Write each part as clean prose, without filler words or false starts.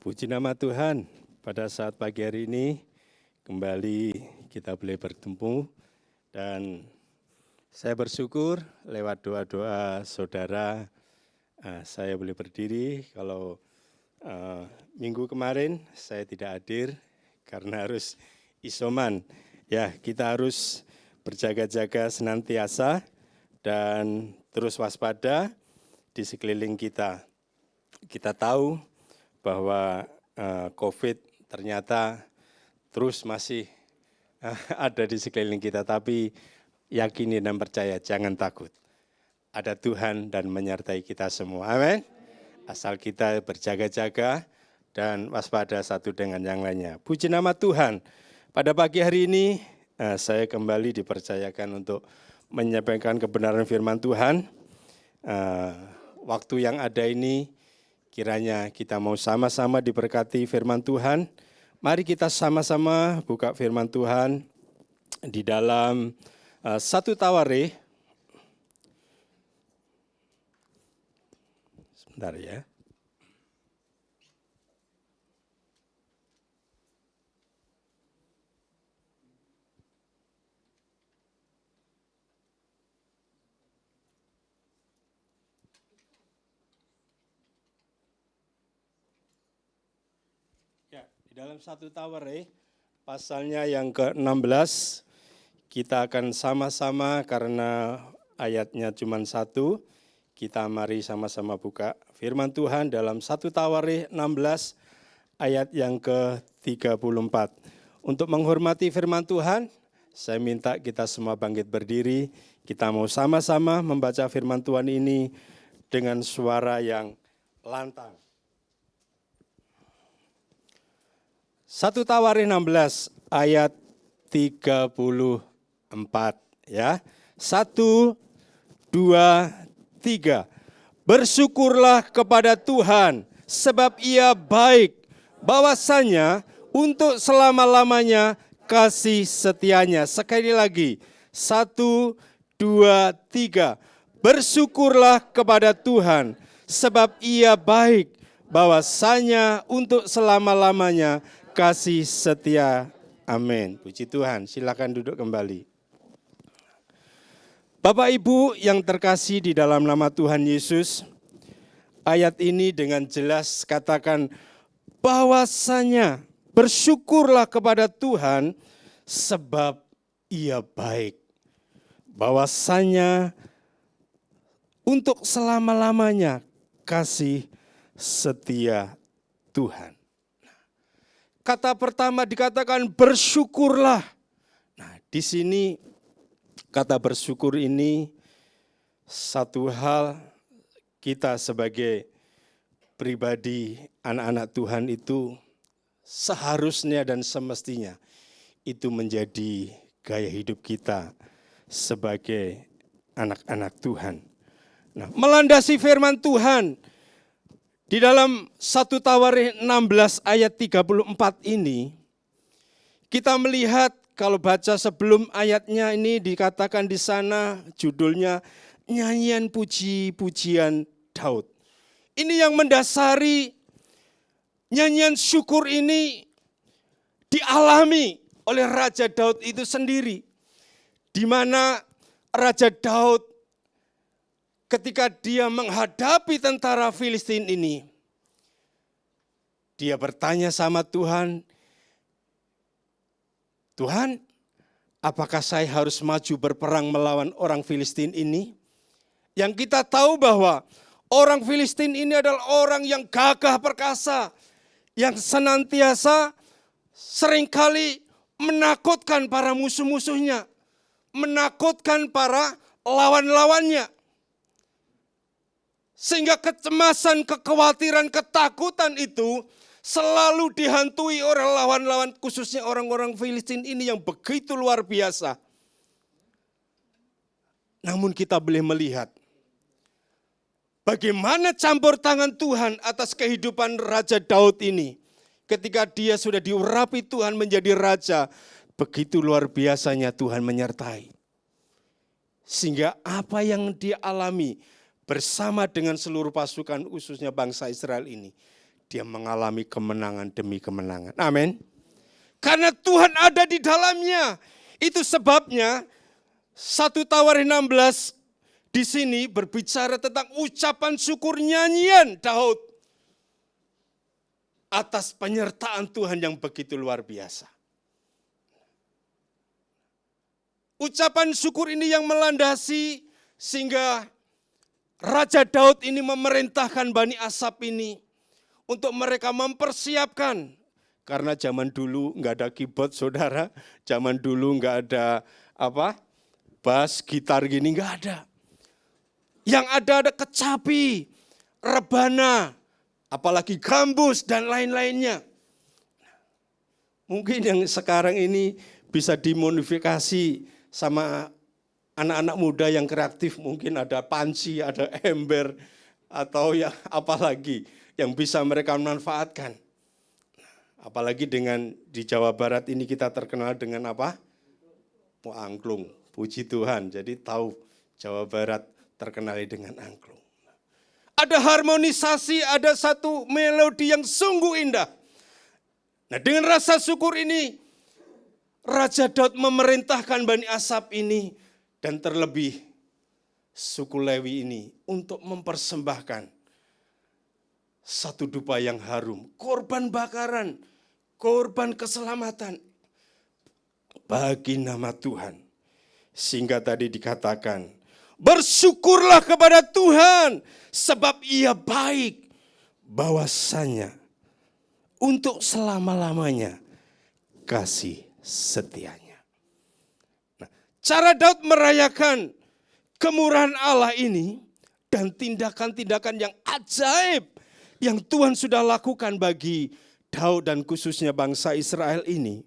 Puji nama Tuhan, pada saat pagi hari ini kembali kita boleh bertemu dan saya bersyukur lewat doa-doa saudara saya boleh berdiri. Kalau minggu kemarin saya tidak hadir karena harus isoman. Ya, kita harus berjaga-jaga senantiasa dan terus waspada di sekeliling kita. Kita tahu bahwa COVID ternyata terus masih ada di sekeliling kita, tapi yakini dan percaya, jangan takut. Ada Tuhan dan menyertai kita semua, amin. Asal kita berjaga-jaga dan waspada satu dengan yang lainnya. Puji nama Tuhan, pada pagi hari ini saya kembali dipercayakan untuk menyampaikan kebenaran firman Tuhan. Waktu yang ada ini, kiranya kita mau sama-sama diberkati firman Tuhan. Mari kita sama-sama buka firman Tuhan di dalam 1 Tawarikh. Sebentar ya. Dalam 1 Tawarikh, pasalnya yang ke-16, kita akan sama-sama karena ayatnya cuma satu, kita mari sama-sama buka firman Tuhan dalam 1 Tawarikh 16 ayat yang ke-34. Untuk menghormati firman Tuhan, saya minta kita semua bangkit berdiri, kita mau sama-sama membaca firman Tuhan ini dengan suara yang lantang. 1 Tawarikh 16 ayat 34 ya. 1, 2, 3. Bersyukurlah kepada Tuhan sebab Ia baik, bahwasanya untuk selama-lamanya kasih setianya. Sekali lagi. 1, 2, 3. Bersyukurlah kepada Tuhan sebab Ia baik, bahwasanya untuk selama-lamanya kasih setia. Amin. Puji Tuhan. Silakan duduk kembali. Bapak Ibu yang terkasih di dalam nama Tuhan Yesus, ayat ini dengan jelas katakan bahwasanya bersyukurlah kepada Tuhan sebab Ia baik. Bahwasanya untuk selama-lamanya kasih setia Tuhan. Kata pertama dikatakan bersyukurlah. Nah, di sini kata bersyukur ini satu hal kita sebagai pribadi anak-anak Tuhan itu seharusnya dan semestinya itu menjadi gaya hidup kita sebagai anak-anak Tuhan. Nah, melandasi firman Tuhan di dalam 1 Tawarikh 16 ayat 34 ini, kita melihat kalau baca sebelum ayatnya ini dikatakan di sana judulnya nyanyian puji-pujian Daud. Ini yang mendasari nyanyian syukur ini dialami oleh Raja Daud itu sendiri. Di mana Raja Daud ketika dia menghadapi tentara Filistin ini, dia bertanya sama Tuhan, Tuhan, apakah saya harus maju berperang melawan orang Filistin ini? Yang kita tahu bahwa orang Filistin ini adalah orang yang gagah perkasa, yang senantiasa seringkali menakutkan para musuh-musuhnya, menakutkan para lawan-lawannya. Sehingga kecemasan, kekhawatiran, ketakutan itu selalu dihantui oleh lawan-lawan, khususnya orang-orang Filistin ini yang begitu luar biasa. Namun kita boleh melihat bagaimana campur tangan Tuhan atas kehidupan Raja Daud ini. Ketika dia sudah diurapi Tuhan menjadi raja, begitu luar biasanya Tuhan menyertai. Sehingga apa yang dia alami bersama dengan seluruh pasukan khususnya bangsa Israel ini dia mengalami kemenangan demi kemenangan. Amin. Karena Tuhan ada di dalamnya. Itu sebabnya 1 Tawarin 16 di sini berbicara tentang ucapan syukur nyanyian Daud atas penyertaan Tuhan yang begitu luar biasa. Ucapan syukur ini yang melandasi sehingga Raja Daud ini memerintahkan Bani Asaf ini untuk mereka mempersiapkan. Karena zaman dulu nggak ada keyboard saudara, zaman dulu nggak ada bass, gitar gini nggak ada. Yang ada kecapi, rebana, apalagi gambus dan lain-lainnya. Mungkin yang sekarang ini bisa dimodifikasi sama anak-anak muda yang kreatif, mungkin ada panci, ada ember, atau ya apalagi yang bisa mereka manfaatkan. Apalagi dengan di Jawa Barat ini kita terkenal dengan apa? Angklung, puji Tuhan. Jadi tahu Jawa Barat terkenal dengan angklung. Ada harmonisasi, ada satu melodi yang sungguh indah. Nah, dengan rasa syukur ini, Raja Daud memerintahkan Bani Asaf ini dan terlebih suku Lewi ini untuk mempersembahkan satu dupa yang harum, korban bakaran, korban keselamatan bagi nama Tuhan. Sehingga tadi dikatakan, bersyukurlah kepada Tuhan sebab Ia baik, bahwasanya untuk selama-lamanya kasih setianya. Nah, cara Daud merayakan kemurahan Allah ini dan tindakan-tindakan yang ajaib yang Tuhan sudah lakukan bagi Daud dan khususnya bangsa Israel ini.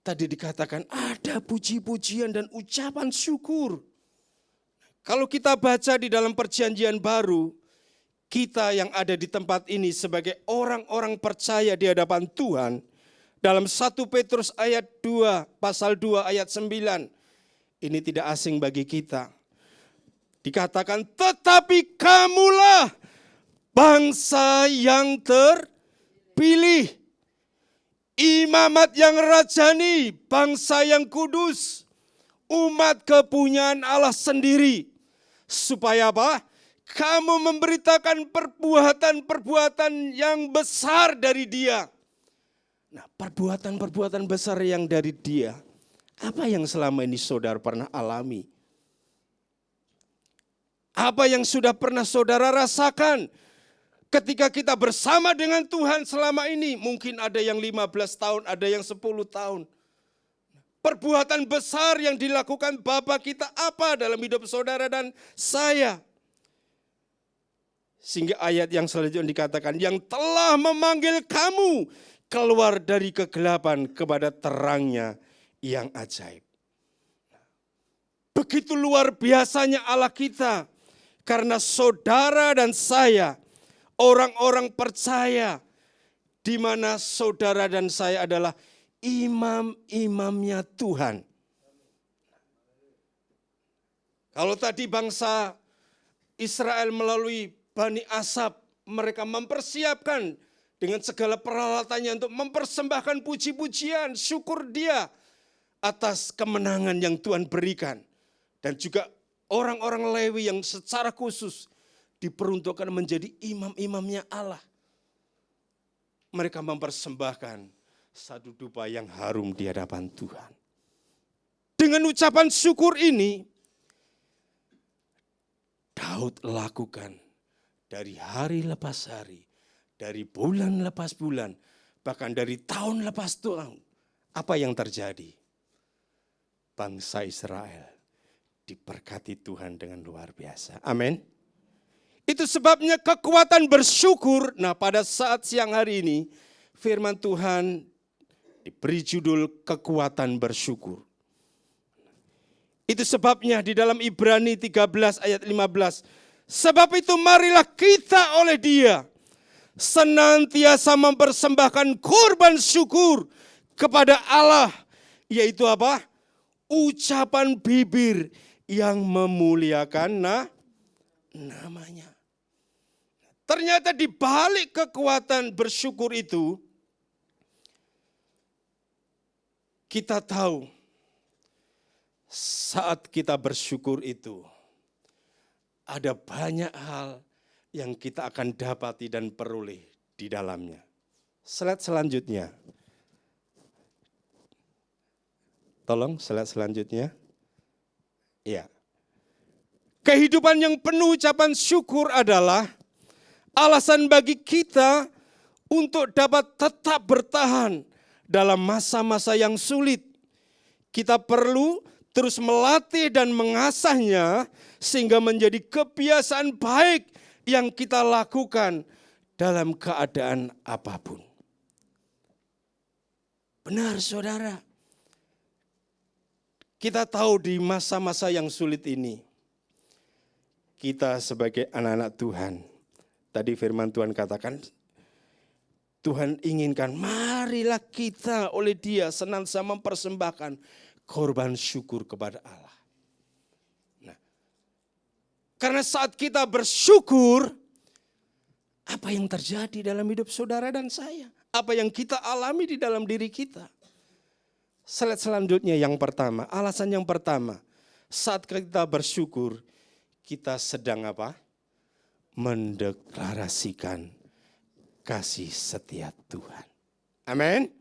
Tadi dikatakan ada puji-pujian dan ucapan syukur. Kalau kita baca di dalam Perjanjian Baru, kita yang ada di tempat ini sebagai orang-orang percaya di hadapan Tuhan, dalam 1 Petrus ayat 2, pasal 2 ayat 9, ini tidak asing bagi kita. Dikatakan, tetapi kamulah bangsa yang terpilih, imamat yang rajani, bangsa yang kudus, umat kepunyaan Allah sendiri. Supaya apa? Kamu memberitakan perbuatan-perbuatan yang besar dari Dia. Nah, perbuatan-perbuatan besar yang dari Dia. Apa yang selama ini saudara pernah alami? Apa yang sudah pernah saudara rasakan? Ketika kita bersama dengan Tuhan selama ini, mungkin ada yang 15 tahun, ada yang 10 tahun. Perbuatan besar yang dilakukan Bapa kita apa dalam hidup saudara dan saya? Sehingga ayat yang selanjutnya dikatakan, yang telah memanggil kamu keluar dari kegelapan kepada terangnya yang ajaib. Begitu luar biasanya Allah kita, karena saudara dan saya, orang-orang percaya, di mana saudara dan saya adalah imam-imamnya Tuhan. Kalau tadi bangsa Israel melalui Bani Asaf, mereka mempersiapkan dengan segala peralatannya untuk mempersembahkan puji-pujian, syukur Dia atas kemenangan yang Tuhan berikan. Dan juga orang-orang Lewi yang secara khusus diperuntukkan menjadi imam-imamnya Allah. Mereka mempersembahkan satu dupa yang harum di hadapan Tuhan. Dengan ucapan syukur ini, Daud lakukan dari hari lepas hari, dari bulan lepas bulan, bahkan dari tahun lepas tahun. Apa yang terjadi? Bangsa Israel diberkati Tuhan dengan luar biasa. Amin. Itu sebabnya kekuatan bersyukur. Nah, pada saat siang hari ini, firman Tuhan diberi judul kekuatan bersyukur. Itu sebabnya di dalam Ibrani 13 ayat 15. Sebab itu marilah kita oleh Dia senantiasa mempersembahkan korban syukur kepada Allah. Yaitu apa? Ucapan bibir yang memuliakan namanya. Ternyata di balik kekuatan bersyukur itu, kita tahu saat kita bersyukur itu, ada banyak hal yang kita akan dapati dan peroleh di dalamnya. Slide selanjutnya. Tolong slide selanjutnya. Ya. Kehidupan yang penuh ucapan syukur adalah alasan bagi kita untuk dapat tetap bertahan dalam masa-masa yang sulit. Kita perlu terus melatih dan mengasahnya sehingga menjadi kebiasaan baik yang kita lakukan dalam keadaan apapun. Benar saudara, kita tahu di masa-masa yang sulit ini, kita sebagai anak-anak Tuhan, tadi firman Tuhan katakan, Tuhan inginkan marilah kita oleh Dia senantiasa mempersembahkan korban syukur kepada Allah. Nah, karena saat kita bersyukur, apa yang terjadi dalam hidup saudara dan saya? Apa yang kita alami di dalam diri kita? Slide selanjutnya yang pertama, alasan yang pertama, saat kita bersyukur, kita sedang apa? Mendeklarasikan kasih setia Tuhan. Amin.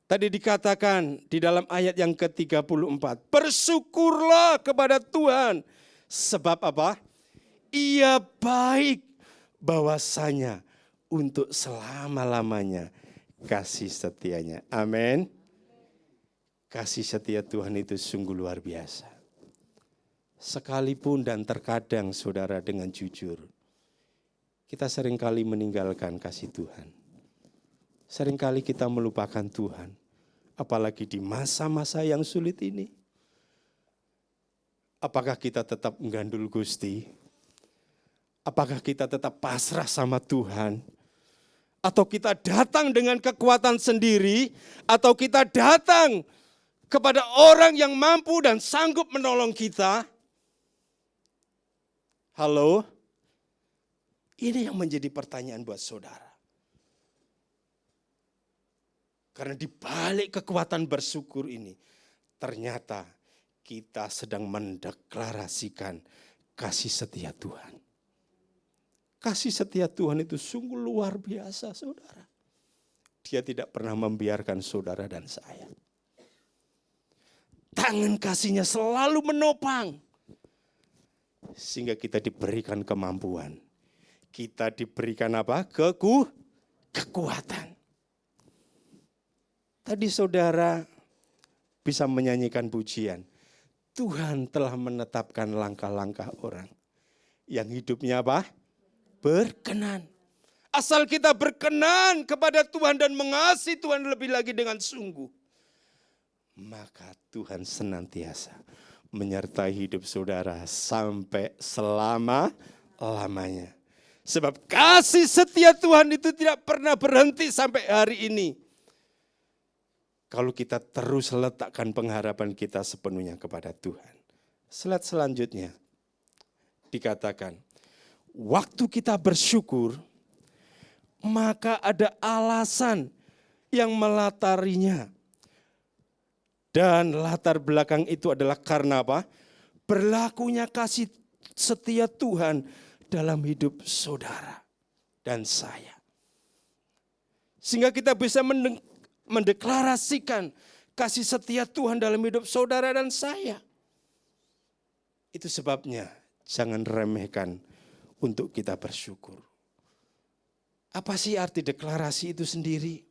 Tadi dikatakan di dalam ayat yang ke-34, bersyukurlah kepada Tuhan. Sebab apa? Ia baik, bahwasanya untuk selama-lamanya kasih setianya. Amin. Kasih setia Tuhan itu sungguh luar biasa. Sekalipun dan terkadang saudara dengan jujur, kita seringkali meninggalkan kasih Tuhan. Seringkali kita melupakan Tuhan. Apalagi di masa-masa yang sulit ini. Apakah kita tetap menggandul Gusti? Apakah kita tetap pasrah sama Tuhan? Atau kita datang dengan kekuatan sendiri? Atau kita datang kepada orang yang mampu dan sanggup menolong kita? Halo? Ini yang menjadi pertanyaan buat saudara. Karena di balik kekuatan bersyukur ini, ternyata kita sedang mendeklarasikan kasih setia Tuhan. Kasih setia Tuhan itu sungguh luar biasa, saudara. Dia tidak pernah membiarkan saudara dan saya. Tangan kasihnya selalu menopang. Sehingga kita diberikan kemampuan. Kita diberikan apa? Kekuatan. Tadi saudara bisa menyanyikan pujian. Tuhan telah menetapkan langkah-langkah orang. Yang hidupnya apa? Berkenan. Asal kita berkenan kepada Tuhan dan mengasihi Tuhan lebih lagi dengan sungguh. Maka Tuhan senantiasa menyertai hidup saudara sampai selama-lamanya. Sebab kasih setia Tuhan itu tidak pernah berhenti sampai hari ini. Kalau kita terus letakkan pengharapan kita sepenuhnya kepada Tuhan. Slide selanjutnya dikatakan, waktu kita bersyukur, maka ada alasan yang melatarinya. Dan latar belakang itu adalah karena apa? Berlakunya kasih setia Tuhan dalam hidup saudara dan saya. Sehingga kita bisa mendeklarasikan kasih setia Tuhan dalam hidup saudara dan saya. Itu sebabnya jangan remehkan untuk kita bersyukur. Apa sih arti deklarasi itu sendiri?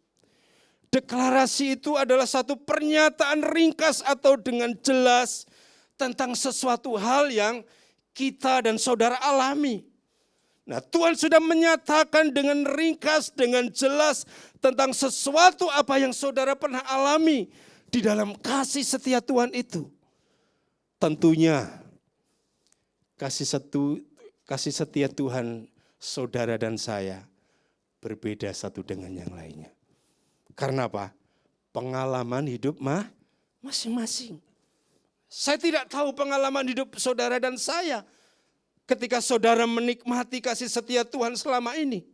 Deklarasi itu adalah satu pernyataan ringkas atau dengan jelas tentang sesuatu hal yang kita dan saudara alami. Nah, Tuhan sudah menyatakan dengan ringkas, dengan jelas tentang sesuatu apa yang saudara pernah alami di dalam kasih setia Tuhan itu. Tentunya kasih setia Tuhan saudara dan saya berbeda satu dengan yang lainnya. Karena apa? Pengalaman hidup masing-masing. Saya tidak tahu pengalaman hidup saudara dan saya. ketika saudara menikmati kasih setia Tuhan selama ini.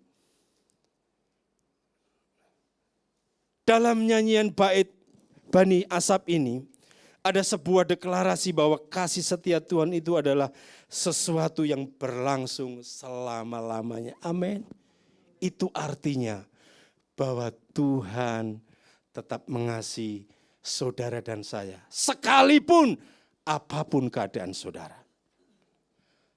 Dalam nyanyian bait Bani Asaf ini, ada sebuah deklarasi bahwa kasih setia Tuhan itu adalah sesuatu yang berlangsung selama-lamanya. Amin. Itu artinya bahwa Tuhan tetap mengasihi saudara dan saya. Sekalipun apapun keadaan saudara.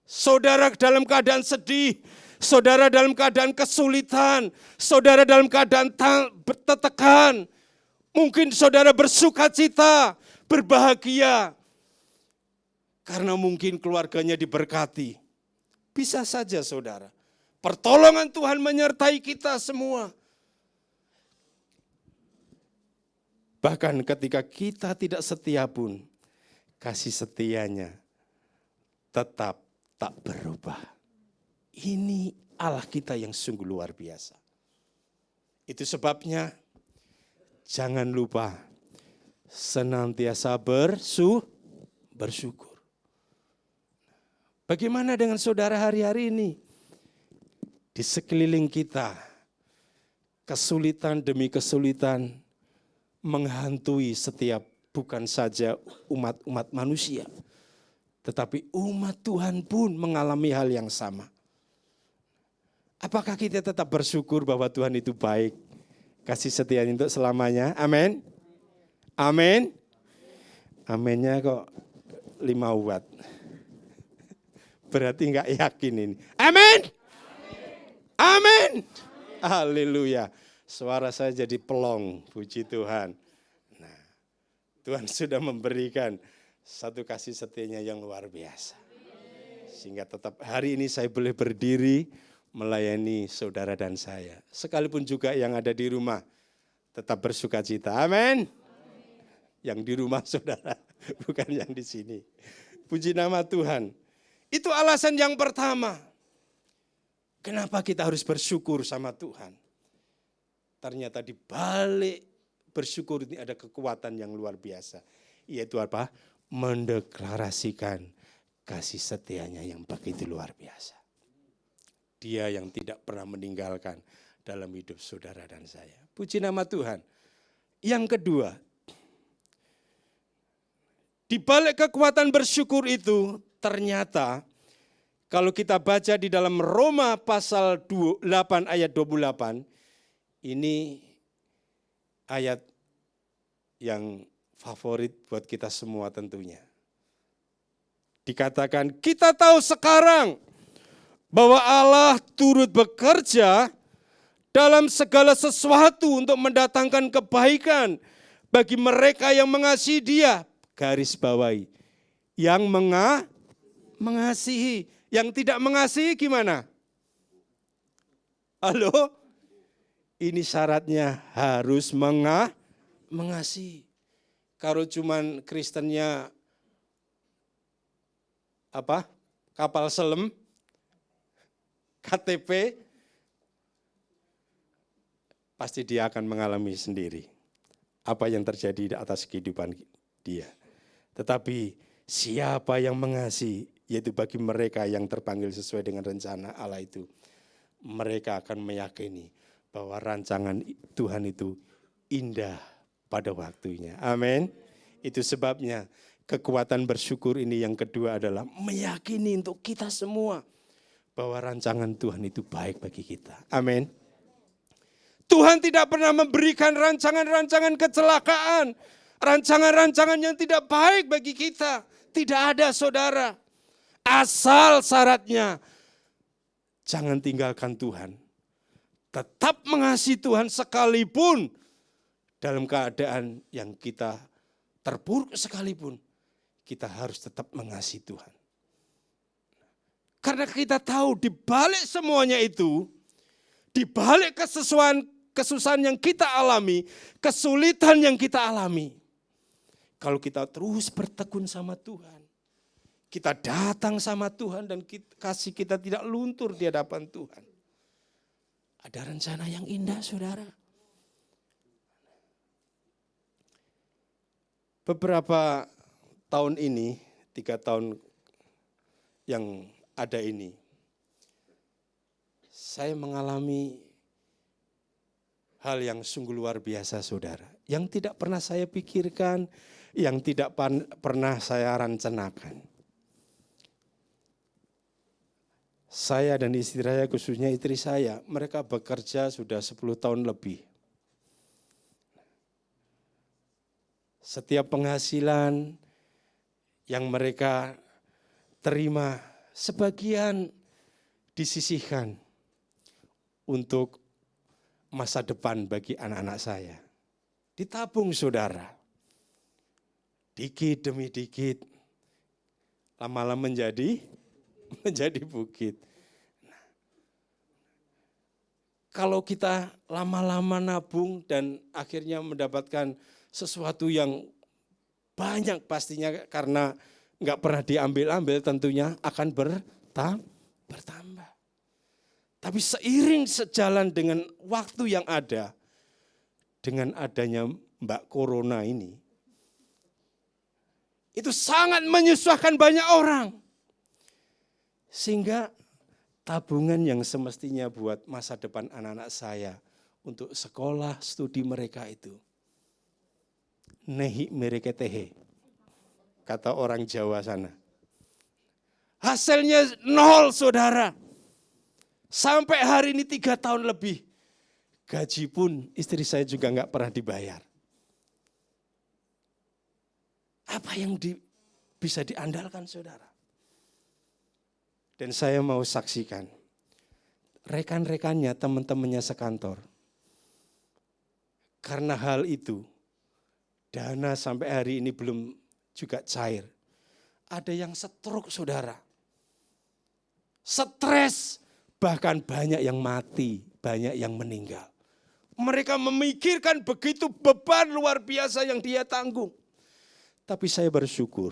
Saudara dalam keadaan sedih, saudara dalam keadaan kesulitan, saudara dalam keadaan tertekan. Mungkin saudara bersuka cita, berbahagia. Karena mungkin keluarganya diberkati. Bisa saja saudara. Pertolongan Tuhan menyertai kita semua. Bahkan ketika kita tidak setia pun, kasih setianya tetap tak berubah. Ini Allah kita yang sungguh luar biasa. Itu sebabnya jangan lupa senantiasa bersyukur. Bagaimana dengan saudara hari-hari ini? Di sekeliling kita, kesulitan demi kesulitan menghantui setiap bukan saja umat-umat manusia, tetapi umat Tuhan pun mengalami hal yang sama. Apakah kita tetap bersyukur bahwa Tuhan itu baik, kasih setianya untuk selamanya? Amin. Amin. Aminnya kok 5 watt. Berarti enggak yakin ini. Amin. Amin. Haleluya. Suara saya jadi pelong, puji Tuhan. Nah, Tuhan sudah memberikan satu kasih setianya yang luar biasa. Sehingga tetap hari ini saya boleh berdiri melayani saudara dan saya. Sekalipun juga yang ada di rumah tetap bersuka cita. Amin. Yang di rumah saudara, bukan yang di sini. Puji nama Tuhan. Itu alasan yang pertama. Kenapa kita harus bersyukur sama Tuhan? Ternyata di balik bersyukur ini ada kekuatan yang luar biasa. Yaitu apa? Mendeklarasikan kasih setianya yang begitu luar biasa. Dia yang tidak pernah meninggalkan dalam hidup saudara dan saya. Puji nama Tuhan. Yang kedua, di balik kekuatan bersyukur itu ternyata kalau kita baca di dalam Roma pasal 8 ayat 28, ini ayat yang favorit buat kita semua tentunya. Dikatakan kita tahu sekarang bahwa Allah turut bekerja dalam segala sesuatu untuk mendatangkan kebaikan bagi mereka yang mengasihi Dia. Garis bawahi, yang mengasihi. Yang tidak mengasihi gimana? Halo? Ini syaratnya harus mengasihi. Kalau cuman Kristennya kapal selam, KTP, pasti dia akan mengalami sendiri apa yang terjadi di atas kehidupan dia. Tetapi siapa yang mengasihi, yaitu bagi mereka yang terpanggil sesuai dengan rencana Allah itu, mereka akan meyakini bahwa rancangan Tuhan itu indah pada waktunya. Amin. Itu sebabnya kekuatan bersyukur ini yang kedua adalah meyakini untuk kita semua bahwa rancangan Tuhan itu baik bagi kita. Amin. Tuhan tidak pernah memberikan rancangan-rancangan kecelakaan, rancangan-rancangan yang tidak baik bagi kita. Tidak ada, saudara. Asal syaratnya jangan tinggalkan Tuhan. Tetap mengasihi Tuhan sekalipun dalam keadaan yang kita terpuruk sekalipun. Kita harus tetap mengasihi Tuhan. Karena kita tahu di balik semuanya itu, di balik kesusahan yang kita alami, kesulitan yang kita alami. Kalau kita terus bertekun sama Tuhan, kita datang sama Tuhan dan kasih kita tidak luntur di hadapan Tuhan. Ada rencana yang indah, saudara. Beberapa tahun ini, 3 tahun yang ada ini. Saya mengalami hal yang sungguh luar biasa, saudara. Yang tidak pernah saya pikirkan, yang tidak pernah saya rencanakan. Saya dan istri saya, khususnya istri saya, mereka bekerja sudah 10 tahun lebih. Setiap penghasilan yang mereka terima, sebagian disisihkan untuk masa depan bagi anak-anak saya. Ditabung, saudara. Dikit demi dikit, lama-lama menjadi bukit. Nah, kalau kita lama-lama nabung dan akhirnya mendapatkan sesuatu yang banyak, pastinya karena nggak pernah diambil-ambil, tentunya akan bertambah. Tapi seiring sejalan dengan waktu yang ada, dengan adanya Mbak Corona ini, itu sangat menyusahkan banyak orang. Sehingga tabungan yang semestinya buat masa depan anak-anak saya, untuk sekolah, studi mereka itu, nehi mereketehe, kata orang Jawa sana. Hasilnya nol, saudara. Sampai hari ini 3 tahun lebih. Gaji pun istri saya juga enggak pernah dibayar. Apa yang bisa diandalkan, saudara? Dan saya mau saksikan, rekan-rekannya, teman-temannya sekantor, karena hal itu, dana sampai hari ini belum juga cair. Ada yang stroke, saudara. Stres, bahkan banyak yang mati, banyak yang meninggal. Mereka memikirkan begitu beban luar biasa yang dia tanggung. Tapi saya bersyukur,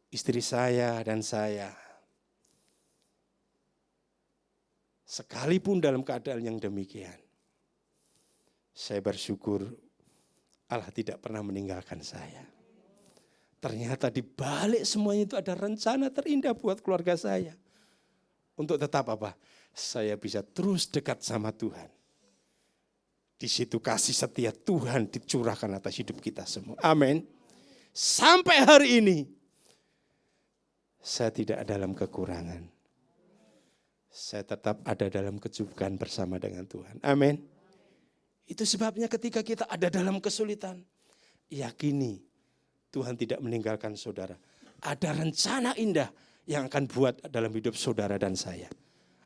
istri saya dan saya, sekalipun dalam keadaan yang demikian, saya bersyukur Allah tidak pernah meninggalkan saya. Ternyata di balik semuanya itu ada rencana terindah buat keluarga saya. Untuk tetap apa? Saya bisa terus dekat sama Tuhan. Di situ kasih setia Tuhan dicurahkan atas hidup kita semua. Amin. Sampai hari ini, saya tidak dalam kekurangan. Saya tetap ada dalam kecukupan bersama dengan Tuhan. Amin. Itu sebabnya ketika kita ada dalam kesulitan, yakini Tuhan tidak meninggalkan saudara. Ada rencana indah yang akan buat dalam hidup saudara dan saya.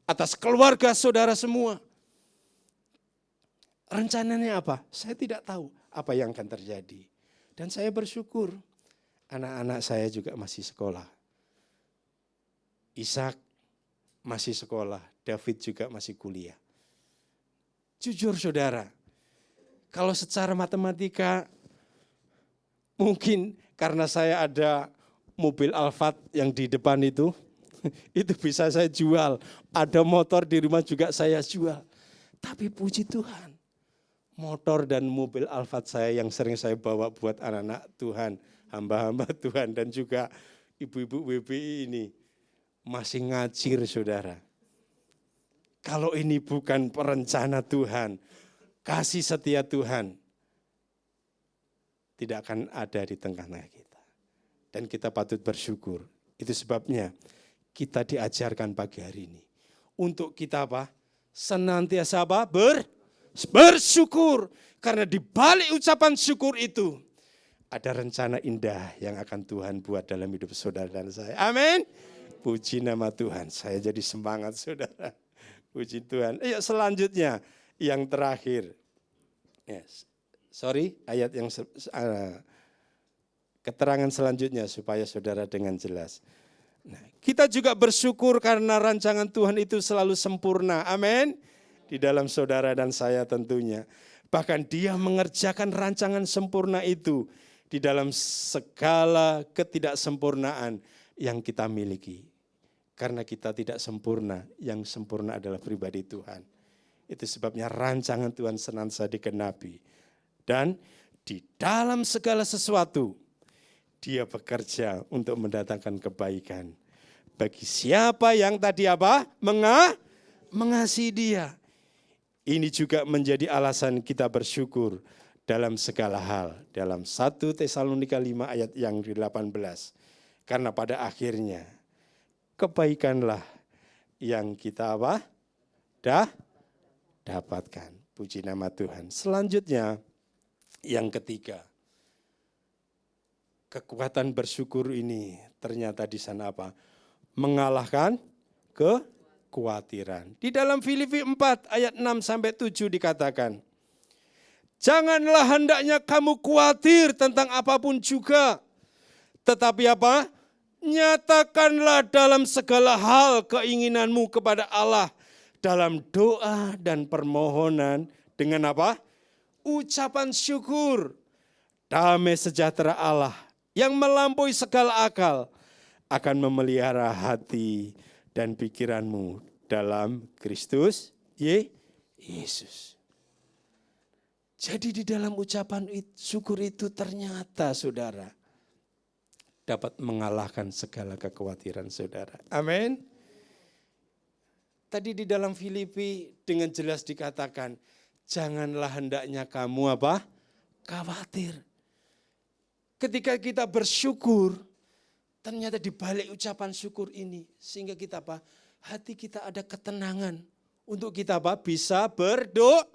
Atas keluarga saudara semua. Rencananya apa? Saya tidak tahu apa yang akan terjadi. Dan saya bersyukur anak-anak saya juga masih sekolah. Ishak masih sekolah, David juga masih kuliah. Jujur saudara, kalau secara matematika mungkin karena saya ada mobil Alphard yang di depan itu bisa saya jual. Ada motor di rumah juga saya jual. Tapi puji Tuhan, motor dan mobil Alphard saya yang sering saya bawa buat anak-anak Tuhan, hamba-hamba Tuhan dan juga ibu-ibu WBI ini masih ngacir, saudara. Kalau ini bukan perencana Tuhan, kasih setia Tuhan, tidak akan ada di tengah-tengah kita. Dan kita patut bersyukur. Itu sebabnya kita diajarkan pagi hari ini. Untuk kita apa? Senantiasa apa? Bersyukur. Karena di balik ucapan syukur itu, ada rencana indah yang akan Tuhan buat dalam hidup saudara dan saya. Amin. Puji nama Tuhan. Saya jadi semangat, saudara. Puji Tuhan. Selanjutnya, yang terakhir. Yes. Ayat yang keterangan selanjutnya supaya saudara dengan jelas. Nah, kita juga bersyukur karena rancangan Tuhan itu selalu sempurna. Amin. Di dalam saudara dan saya tentunya. Bahkan dia mengerjakan rancangan sempurna itu di dalam segala ketidaksempurnaan yang kita miliki. Karena kita tidak sempurna, yang sempurna adalah pribadi Tuhan. Itu sebabnya rancangan Tuhan senantiasa digenapi. Dan di dalam segala sesuatu, dia bekerja untuk mendatangkan kebaikan. bagi siapa yang tadi mengasihi dia. Ini juga menjadi alasan kita bersyukur dalam segala hal. Dalam 1 Tesalonika 5 ayat yang ke-18. Karena pada akhirnya kebaikanlah yang kita dapatkan. Puji nama Tuhan. Selanjutnya yang ketiga. Kekuatan bersyukur ini ternyata di sana mengalahkan kekhawatiran. Di dalam Filipi 4 ayat 6-7 dikatakan, janganlah hendaknya kamu khawatir tentang apapun juga. Tetapi nyatakanlah dalam segala hal keinginanmu kepada Allah dalam doa dan permohonan dengan ucapan syukur. Damai sejahtera Allah yang melampaui segala akal akan memelihara hati dan pikiranmu dalam Kristus Yesus. Jadi di dalam ucapan syukur itu ternyata saudara dapat mengalahkan segala kekhawatiran saudara. Amin. Tadi di dalam Filipi dengan jelas dikatakan, janganlah hendaknya kamu khawatir. Ketika kita bersyukur, ternyata di balik ucapan syukur ini, sehingga kita hati kita ada ketenangan untuk kita bisa berdoa.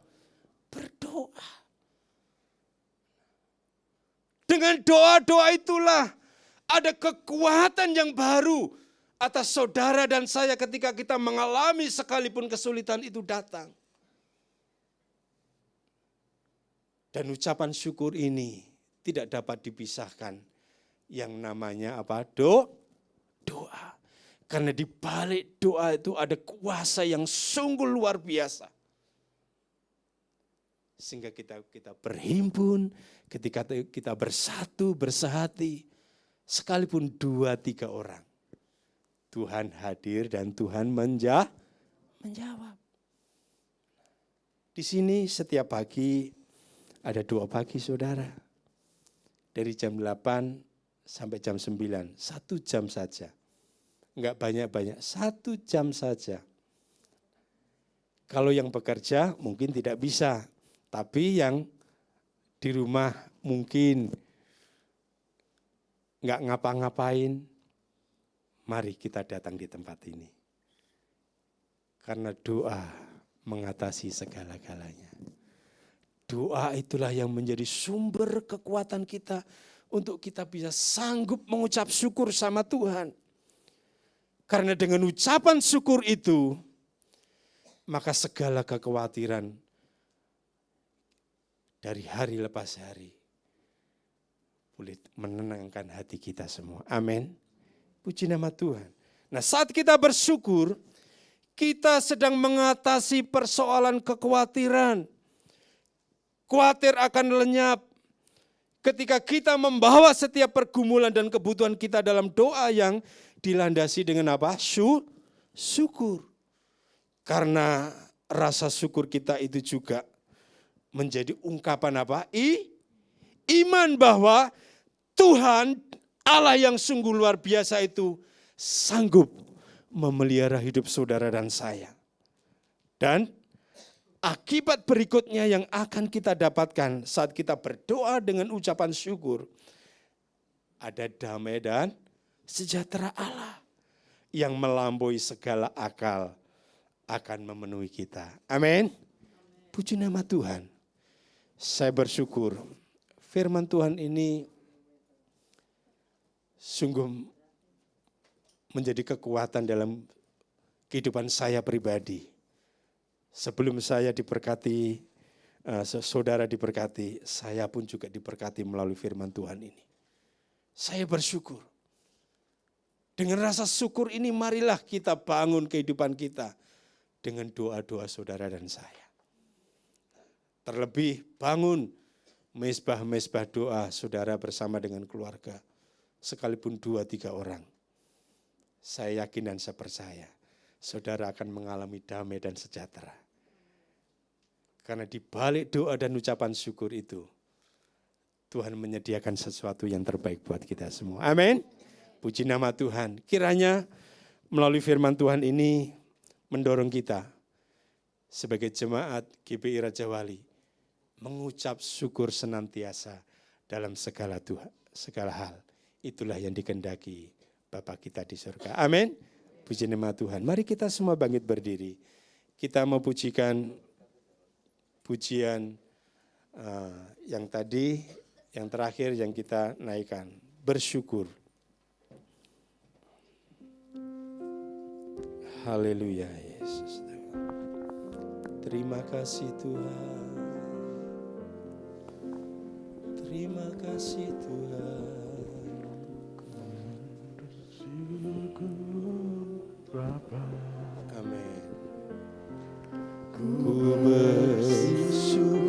Dengan doa-doa itulah ada kekuatan yang baru atas saudara dan saya ketika kita mengalami sekalipun kesulitan itu datang. Dan ucapan syukur ini tidak dapat dipisahkan yang namanya doa. Karena di balik doa itu ada kuasa yang sungguh luar biasa. Sehingga kita berhimpun, ketika kita bersatu, bersehati, sekalipun 2-3 orang. Tuhan hadir dan Tuhan menjawab. Di sini setiap pagi ada doa pagi saudara. Dari jam 8 sampai jam 9, 1 jam saja. Enggak banyak-banyak, 1 jam saja. Kalau yang bekerja mungkin tidak bisa, tapi yang di rumah mungkin enggak ngapa-ngapain, mari kita datang di tempat ini. Karena doa mengatasi segala-galanya. Doa itulah yang menjadi sumber kekuatan kita untuk kita bisa sanggup mengucap syukur sama Tuhan. Karena dengan ucapan syukur itu, maka segala kekhawatiran dari hari lepas hari boleh menenangkan hati kita semua. Amin. Puji nama Tuhan. Nah, saat kita bersyukur, kita sedang mengatasi persoalan kekhawatiran. Khawatir akan lenyap ketika kita membawa setiap pergumulan dan kebutuhan kita dalam doa yang dilandasi dengan syukur. Karena rasa syukur kita itu juga menjadi ungkapan iman bahwa Tuhan Allah yang sungguh luar biasa itu sanggup memelihara hidup saudara dan saya. Dan akibat berikutnya yang akan kita dapatkan saat kita berdoa dengan ucapan syukur, ada damai dan sejahtera Allah yang melampaui segala akal akan memenuhi kita. Amin. Puji nama Tuhan. Saya bersyukur firman Tuhan ini sungguh menjadi kekuatan dalam kehidupan saya pribadi. Sebelum saya diberkati, saudara diberkati, saya pun juga diberkati melalui firman Tuhan ini. Saya bersyukur. Dengan rasa syukur ini marilah kita bangun kehidupan kita dengan doa-doa saudara dan saya. Terlebih bangun mezbah-mezbah doa saudara bersama dengan keluarga. Sekalipun 2-3 orang. Saya yakin dan saya percaya saudara akan mengalami damai dan sejahtera. Karena di balik doa dan ucapan syukur itu, Tuhan menyediakan sesuatu yang terbaik buat kita semua. Amin. Puji nama Tuhan. Kiranya melalui firman Tuhan ini mendorong kita sebagai jemaat GPI Raja Wali mengucap syukur senantiasa dalam segala hal. Itulah yang dikehendaki Bapa kita di surga. Amin. Puji nama Tuhan. Mari kita semua bangkit berdiri. Kita mau pujikan pujian yang tadi, yang terakhir yang kita naikkan. Bersyukur. Haleluya Yesus. Terima kasih Tuhan. Terima kasih Tuhan. Amin. Ku bersyukur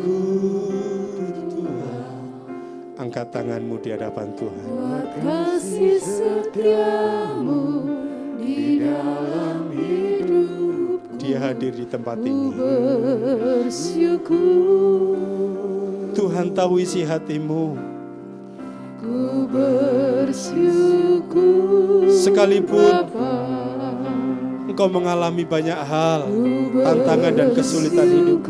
Tuhan. Angkat tanganmu di hadapan Tuhan. Buat kasih setiamu di dalam hidup. Dia hadir di tempat ini. Bersyukur. Tuhan tahu isi hatimu. Ku bersyukur. Sekalipun engkau mengalami banyak hal, tantangan dan kesulitan hidup.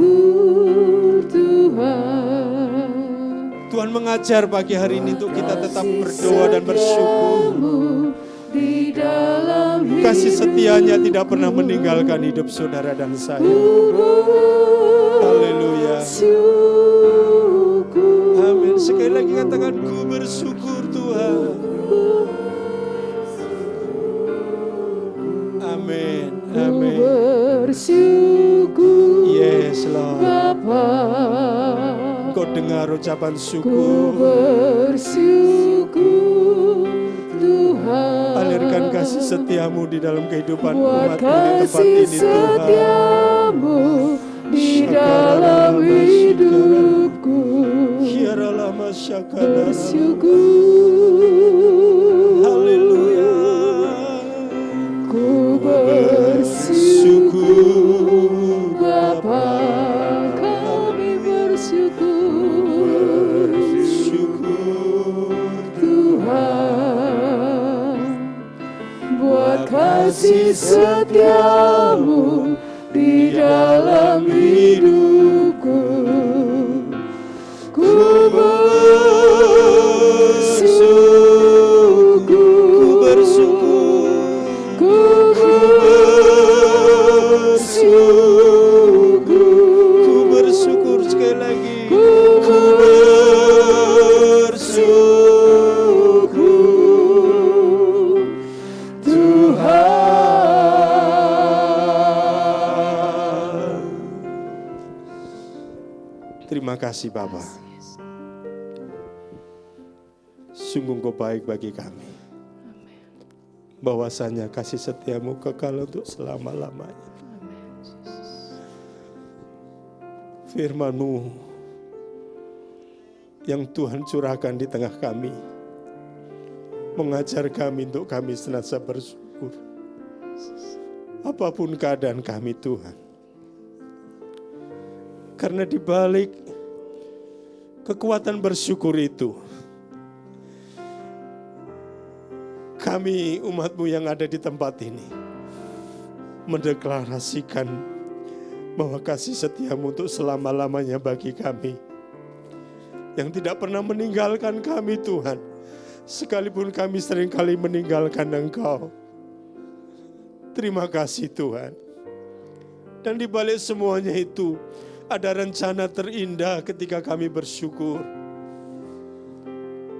Tuhan mengajar pagi hari ini untuk kita tetap berdoa dan bersyukur. Kasih setianya tidak pernah meninggalkan hidup saudara dan saya. Haleluya. Amin. Sekali lagi katakan, ku bersyukur Tuhan. Amin. Amin. Bersyukur. Yes, Lord. Bapa. Kau dengar ucapan Ku syukur. bersyukur Tuhan. Alirkan kasih setiamu di dalam kehidupan Buat umatmu di tempat kasih ini Tuhan. setiamu di dalam hidupku. Hiaralama syakana. Bersyukur. Haleluya. Ku bersyukur Bapa, kami bersyukur Tuhan. Buat kasih setiamu di dalam hidupku. Ku bersyukur, ku bersyukur sekali lagi. ku bersyukur Tuhan. Terima kasih Bapa. Sungguh Engkau baik bagi kami. Bahwasanya kasih setiamu kekal untuk selama-lamanya. Firman-Mu yang Tuhan curahkan di tengah kami, mengajar kami untuk kami senantiasa bersyukur. Apapun keadaan kami Tuhan. Karena di balik kekuatan bersyukur itu, kami umat-Mu yang ada di tempat ini mendeklarasikan bahwa kasih setiamu untuk selama-lamanya bagi kami. Yang tidak pernah meninggalkan kami Tuhan. Sekalipun kami seringkali meninggalkan Engkau. Terima kasih Tuhan. Dan di balik semuanya itu, ada rencana terindah ketika kami bersyukur.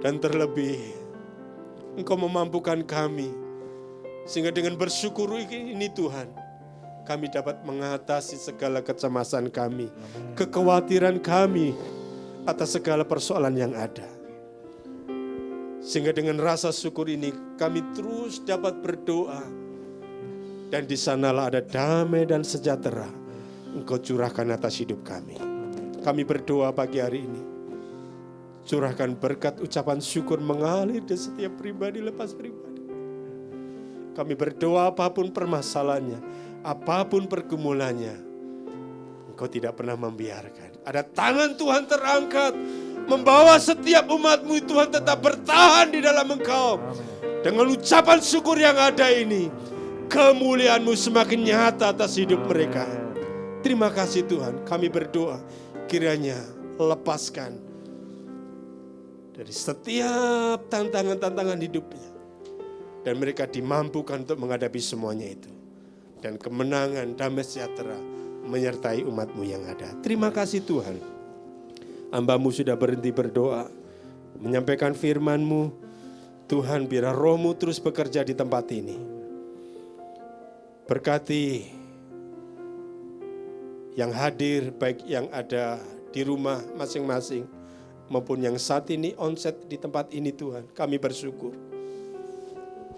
Dan terlebih, Engkau memampukan kami. Sehingga dengan bersyukur ini Tuhan, kami dapat mengatasi segala kecemasan kami, kekhawatiran kami atas segala persoalan yang ada. Sehingga dengan rasa syukur ini kami terus dapat berdoa. Dan di sanalah ada damai dan sejahtera Engkau curahkan atas hidup kami. Kami berdoa pagi hari ini. Curahkan berkat ucapan syukur mengalir di setiap pribadi lepas pribadi. Kami berdoa apapun permasalahannya, apapun pergumulannya, Engkau tidak pernah membiarkan. Ada tangan Tuhan terangkat, membawa setiap umat-Mu Tuhan tetap bertahan di dalam Engkau. Dengan ucapan syukur yang ada ini, kemuliaan-Mu semakin nyata atas hidup mereka. Terima kasih Tuhan, kami berdoa kiranya lepaskan dari setiap tantangan-tantangan hidupnya. Dan mereka dimampukan untuk menghadapi semuanya itu. Dan kemenangan, damai sejahtera menyertai umat-Mu yang ada. Terima kasih Tuhan. Hamba-Mu sudah berhenti berdoa, menyampaikan firman-Mu. Tuhan, biar Roh-Mu terus bekerja di tempat ini. Berkati yang hadir, baik yang ada di rumah masing-masing, maupun yang saat ini onsite di tempat ini Tuhan. Kami bersyukur.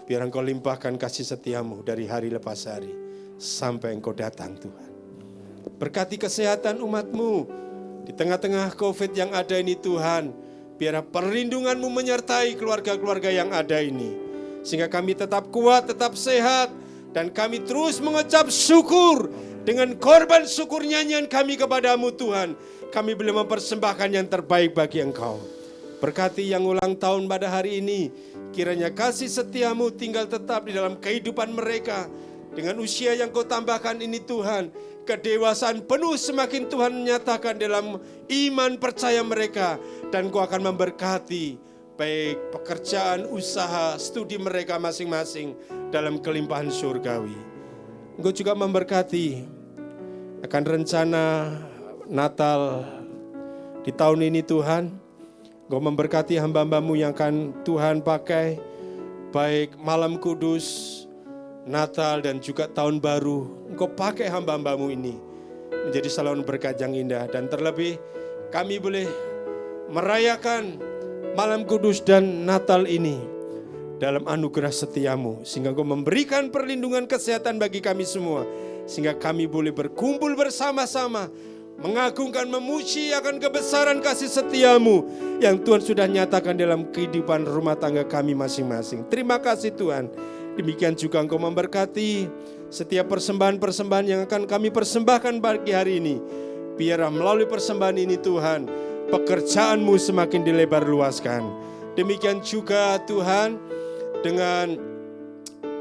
Biar Engkau limpahkan kasih setia-Mu dari hari lepas hari, sampai Engkau datang Tuhan. Berkati kesehatan umat-Mu di tengah-tengah COVID yang ada ini Tuhan. Biar perlindungan-Mu menyertai keluarga-keluarga yang ada ini. Sehingga kami tetap kuat, tetap sehat. Dan kami terus mengucap syukur. Dengan korban syukur nyanyian kami kepada-Mu Tuhan. Kami boleh mempersembahkan yang terbaik bagi Engkau. Berkati yang ulang tahun pada hari ini. Kiranya kasih setia-Mu tinggal tetap di dalam kehidupan mereka. Dengan usia yang Kau tambahkan ini Tuhan. Kedewasaan penuh semakin Tuhan menyatakan dalam iman percaya mereka. Dan Kau akan memberkati baik pekerjaan, usaha, studi mereka masing-masing dalam kelimpahan surgawi. Engkau juga memberkati akan rencana Natal di tahun ini Tuhan. Engkau memberkati hamba-hamba-Mu yang akan Tuhan pakai baik malam kudus, Natal dan juga tahun baru. Engkau pakai hamba-hamba-Mu ini menjadi salon berkat yang indah. Dan terlebih kami boleh merayakan malam kudus dan Natal ini dalam anugerah setia-Mu. Sehingga Engkau memberikan perlindungan kesehatan bagi kami semua. Sehingga kami boleh berkumpul bersama-sama, mengagungkan, memuji akan kebesaran kasih setia-Mu yang Tuhan sudah nyatakan dalam kehidupan rumah tangga kami masing-masing. Terima kasih Tuhan. Demikian juga Engkau memberkati setiap persembahan-persembahan yang akan kami persembahkan pagi hari ini. Biar melalui persembahan ini Tuhan, pekerjaan-Mu semakin dilebar luaskan. Demikian juga Tuhan, dengan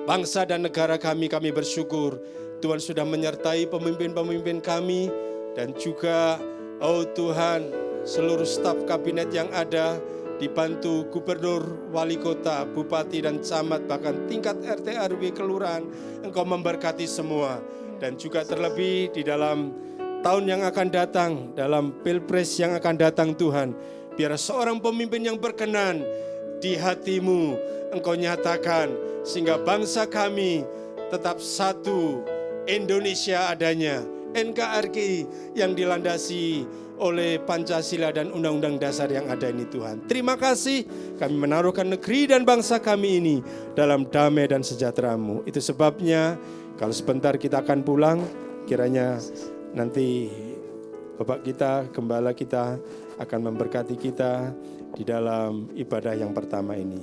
bangsa dan negara kami bersyukur. Tuhan sudah menyertai pemimpin-pemimpin kami. Dan juga, oh Tuhan, seluruh staf kabinet yang ada, dibantu gubernur, wali kota, bupati dan camat, bahkan tingkat RT RW kelurahan. Engkau memberkati semua. Dan juga terlebih di dalam tahun yang akan datang, dalam pilpres yang akan datang Tuhan, biar seorang pemimpin yang berkenan di hati-Mu Engkau nyatakan, sehingga bangsa kami tetap satu, Indonesia adanya, NKRI yang dilandasi oleh Pancasila dan Undang-Undang Dasar yang ada ini Tuhan. Terima kasih, kami menaruhkan negeri dan bangsa kami ini dalam damai dan sejahtera-Mu. Itu sebabnya kalau sebentar kita akan pulang, kiranya nanti Bapak kita, Gembala kita akan memberkati kita di dalam ibadah yang pertama ini.